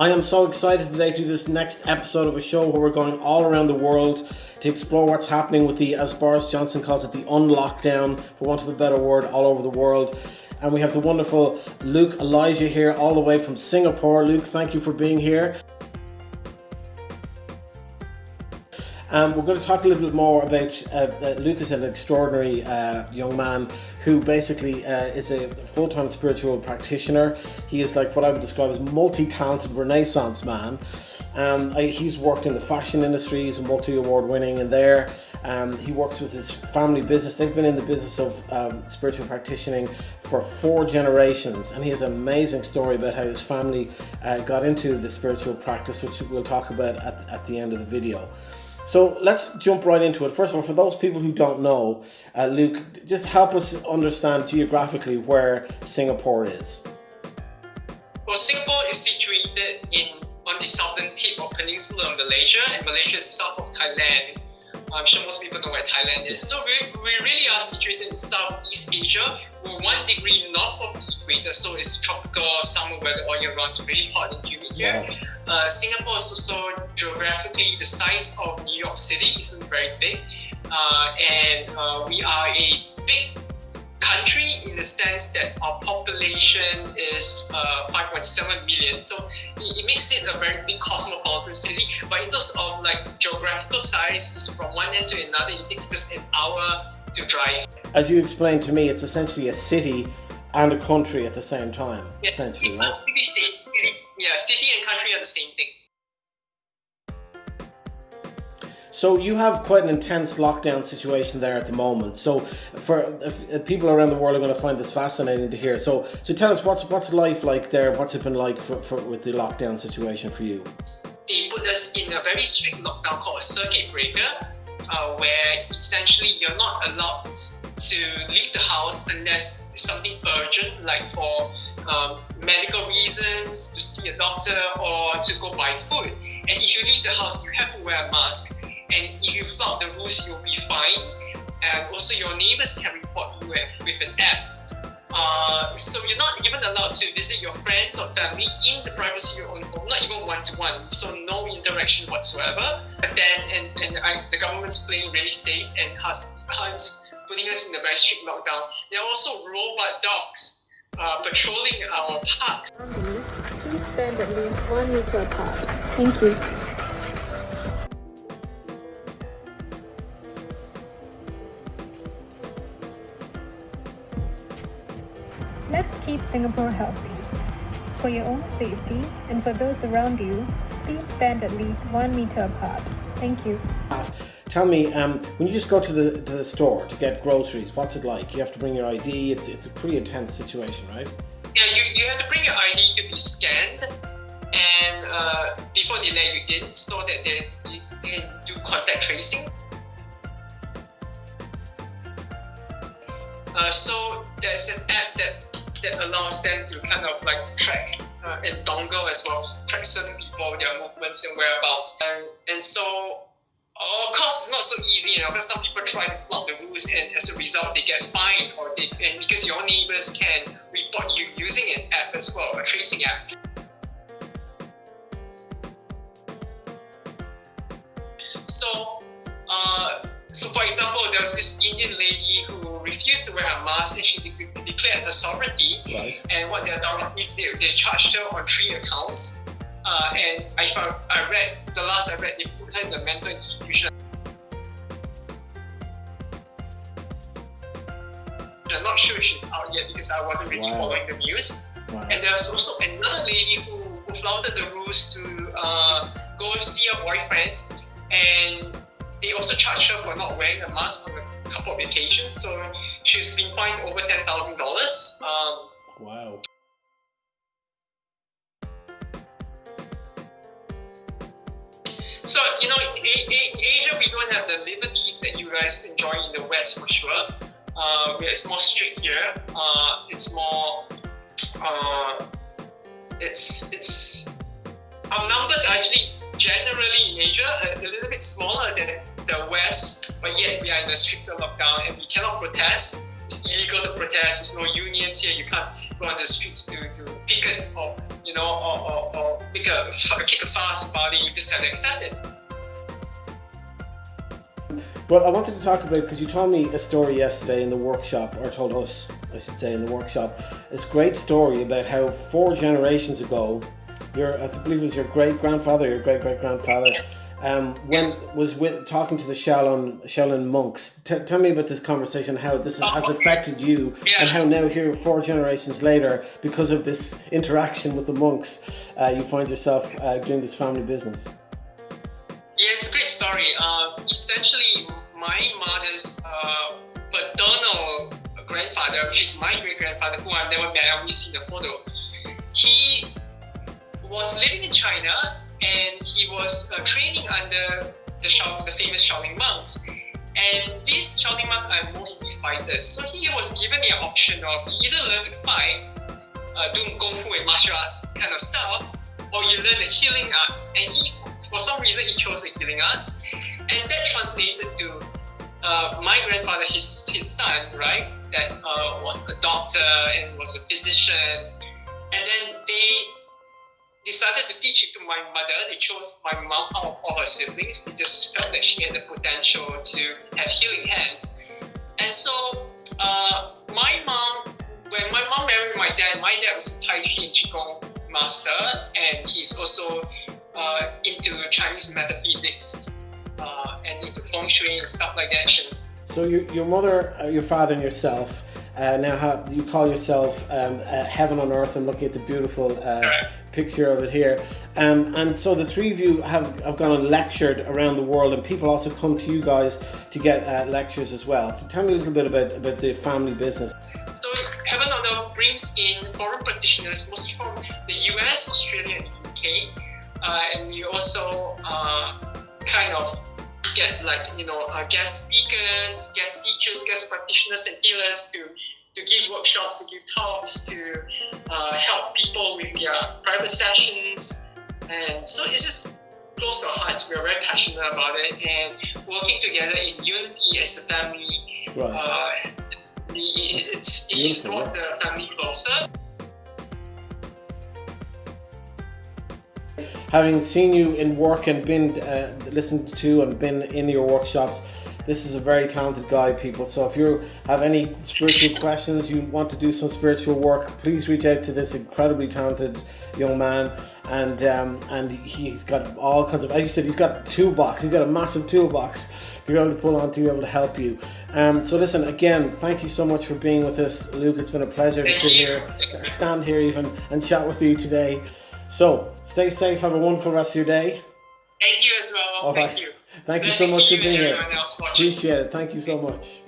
I am so excited today to do this next episode of a show where we're going all around the world to explore what's happening with the, as Boris Johnson calls it, the unlockdown, for want of a better word, all over the world. And we have the wonderful Luke Elijah here all the way from Singapore. Luke, thank you for being here. We're going to talk a little bit more about Luke is an extraordinary young man who basically is a full-time spiritual practitioner. He is like what I would describe as multi-talented Renaissance man. He's worked in the fashion industry. He's a multi-award winning in there. He works with his family business. They've been in the business of spiritual practicing for 4 generations, and he has an amazing story about how his family got into the spiritual practice, which we'll talk about at the end of the video. So let's jump right into it. First of all, for those people who don't know, Luke, just help us understand geographically where Singapore is. Well, Singapore is situated on the southern tip of Peninsula of Malaysia, and Malaysia is south of Thailand. I'm sure most people know where Thailand is. So we really are situated in Southeast Asia. We're 1 degree north of the equator, so it's tropical summer weather all year round. It's really hot and humid here. Wow. Singapore is also geographically the size of New York City. Isn't very big, and we are a big country in the sense that our population is 5.7 million. So it makes it a very big cosmopolitan city. But in terms of like geographical size, it's from one end to another. It takes just an hour to drive. As you explained to me, it's essentially a city and a country at the same time. Yeah, essentially, right? Yeah, city and country are the same thing. So you have quite an intense lockdown situation there at the moment. So for people around the world are going to find this fascinating to hear. So tell us what's life like there? What's it been like for with the lockdown situation for you? They put us in a very strict lockdown called a circuit breaker, where essentially you're not allowed to leave the house unless it's something urgent, like for medical reasons, to see a doctor, or to go buy food. And if you leave the house, you have to wear a mask. And if you flout the rules, you'll be fined. And also your neighbors can report you with an app. So you're not even allowed to visit your friends or family in the privacy of your own home, not even one-to-one. So no interaction whatsoever. But then, the government's playing really safe and has putting us in a very strict lockdown. There are also robot dogs patrolling our parks. Please stand at least 1 meter apart. Thank you. Let's keep Singapore healthy. For your own safety and for those around you, please stand at least 1 meter apart. Thank you. Tell me, when you just go to the store to get groceries, what's it like? You have to bring your ID. It's a pretty intense situation, right? Yeah, you have to bring your ID to be scanned, and before they let you in, so that they can do contact tracing. So there's an app that allows them to kind of like track and dongle as well, track certain people, their movements and whereabouts. And so, of course, it's not so easy, because some people try to flout the rules, and as a result, they get fined, and because your neighbors can report you using an app as well, a tracing app. So for example, there was this Indian lady who refused to wear a mask, and she declared her sovereignty. Right. And what they done is they charged her on 3 accounts. And the last I read, they put her in a mental institution. I'm not sure if she's out yet because I wasn't really following the news. Wow. And there was also another lady who flouted the rules to go see her boyfriend, and they also charged her for not wearing a mask on a couple of occasions. So she's been fined over $10,000. Wow. So, in Asia, we don't have the liberties that you guys enjoy in the West, for sure. It's more strict here. It's more, it's our numbers are actually generally in Asia a little bit smaller than the West, but yet we are in a stricter lockdown and we cannot protest. It's illegal to protest. There's no unions here. You can't go on the streets to picket or kick a fuss about it. You just have to accept it. Well, I wanted to talk about, because you told me a story yesterday in the workshop, or told us, I should say, in the workshop, this great story about how 4 generations ago, I believe it was your great-grandfather, your great-great-grandfather, talking to the Shaolin monks. Tell me about this conversation, how this has affected you, and how now here 4 generations later, because of this interaction with the monks, you find yourself doing this family business. Yeah, it's a great story. Essentially, my mother's paternal grandfather, which is my great-grandfather, who I've never met, I've only seen a photo, he was living in China, and he was training under the famous Shaolin monks. And these Shaolin monks are mostly fighters. So he was given the option of either learn to fight, doing kung fu and martial arts kind of stuff, or you learn the healing arts. And for some reason, he chose the healing arts. And that translated to my grandfather, his son, right, that was a doctor and was a physician. And then they decided to teach it to my mother. They chose my mom out of all her siblings. They just felt that she had the potential to have healing hands. And so my mom, when my mom married my dad was a Tai Chi and Qigong master, and he's also into Chinese metaphysics and into feng shui and stuff like that. So your mother, your father, and yourself now you call yourself heaven on earth. I'm looking at the beautiful picture of it here. And so the 3 of you have gone and lectured around the world, and people also come to you guys to get lectures as well. So tell me a little bit about the family business. So Heaven on Earth brings in foreign practitioners, mostly from the US, Australia, and the UK. And we also kind of get guest speakers, guest teachers, guest practitioners and healers to give workshops, to give talks, to help people with their private sessions. And so it's just close to our hearts. We are very passionate about it, and working together in unity as a family. Right. It's brought the family closer. Having seen you in work and been listened to and been in your workshops, this is a very talented guy, people. So if you have any spiritual questions, you want to do some spiritual work, please reach out to this incredibly talented young man. And he's got all kinds of, as you said, he's got a toolbox. He's got a massive toolbox to be able to pull on to be able to help you. So listen, again, thank you so much for being with us, Luke. It's been a pleasure to sit here, stand here even, and chat with you today. So stay safe. Have a wonderful rest of your day. Thank you as well. All right. Thank you. Thank you so much for being here. Appreciate it. Thank you so much.